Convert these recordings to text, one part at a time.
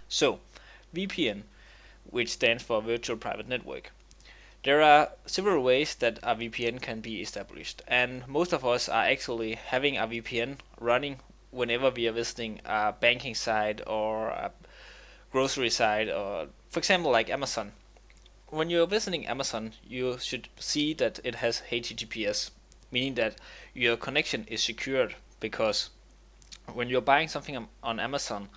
So, VPN, which stands for Virtual Private Network. There are several ways that a VPN can be established, and most of us are actually having a VPN running whenever we are visiting a banking site or a grocery site, or for example like Amazon. When you're visiting Amazon, you should see that it has HTTPS, meaning that your connection is secured, because when you're buying something on Amazon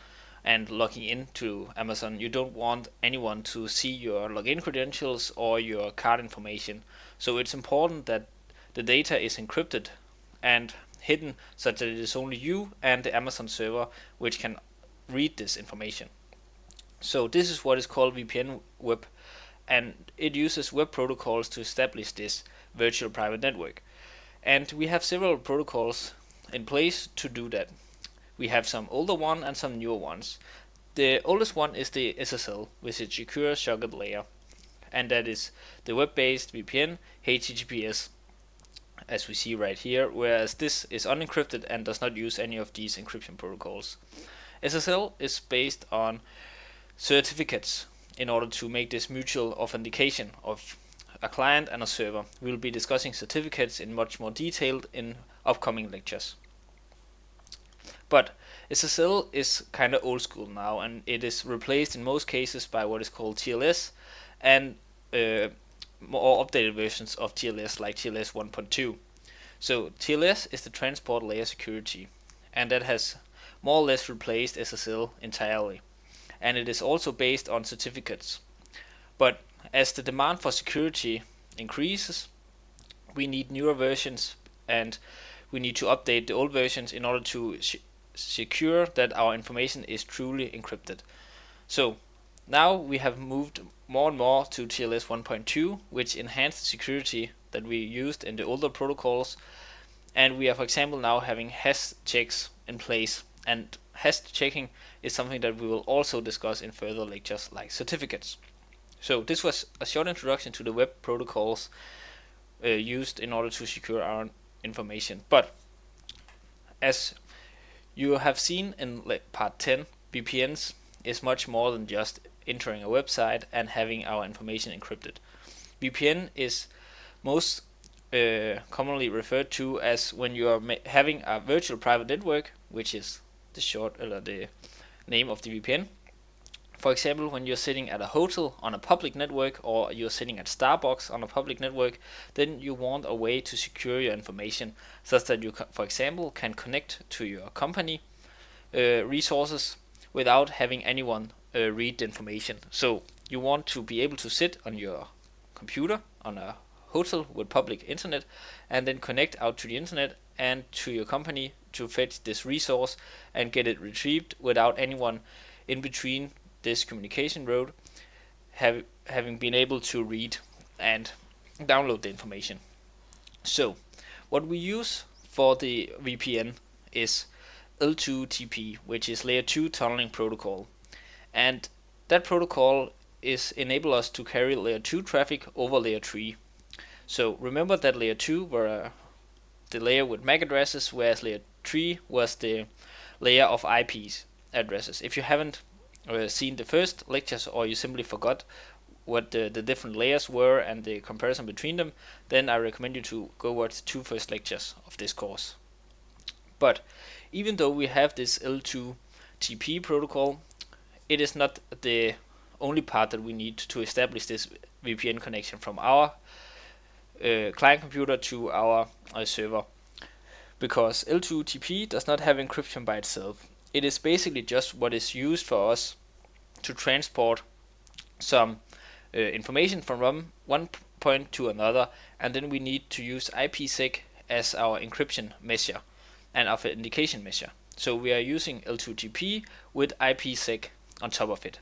and logging into Amazon, you don't want anyone to see your login credentials or your card information. So it's important that the data is encrypted and hidden such that it is only you and the Amazon server which can read this information. So this is what is called VPN web, and it uses web protocols to establish this virtual private network. And we have several protocols in place to do that. We have some older ones and some newer ones. The oldest one is the SSL, which is Secure Socket Layer, and that is the web-based VPN HTTPS, as we see right here, whereas this is unencrypted and does not use any of these encryption protocols. SSL is based on certificates in order to make this mutual authentication of a client and a server. We will be discussing certificates in much more detail in upcoming lectures. But SSL is kind of old school now, and it is replaced in most cases by what is called TLS and more updated versions of TLS like TLS 1.2. So TLS is the transport layer security, and that has more or less replaced SSL entirely. And it is also based on certificates. But as the demand for security increases, we need newer versions, and we need to update the old versions in order to secure that our information is truly encrypted. So now we have moved more and more to TLS 1.2, which enhanced the security that we used in the older protocols, and we are, for example, now having hash checks in place, and hash checking is something that we will also discuss in further lectures like certificates. So this was a short introduction to the web protocols used in order to secure our information. But as you have seen in part 10, VPNs is much more than just entering a website and having our information encrypted. VPN is most commonly referred to as when you are having a virtual private network, which is the name of the VPN. For example, when you're sitting at a hotel on a public network, or you're sitting at Starbucks on a public network, then you want a way to secure your information such that you, for example, can connect to your company resources without having anyone read the information. So you want to be able to sit on your computer on a hotel with public internet and then connect out to the internet and to your company to fetch this resource and get it retrieved without anyone in between this communication road having been able to read and download the information. So what we use for the VPN is L2TP, which is layer 2 tunneling protocol, and that protocol is enable us to carry layer 2 traffic over layer 3. So remember that layer 2 were the layer with MAC addresses, whereas layer 3 was the layer of IPs addresses. If you haven't seen the first lectures, or you simply forgot what the different layers were and the comparison between them, then I recommend you to go watch the two first lectures of this course. But even though we have this L2TP protocol, it is not the only part that we need to establish this VPN connection from our client computer to our server, because L2TP does not have encryption by itself. It is basically just what is used for us to transport some information from one point to another, and then we need to use IPsec as our encryption measure and authentication measure. So we are using L2TP with IPsec on top of it.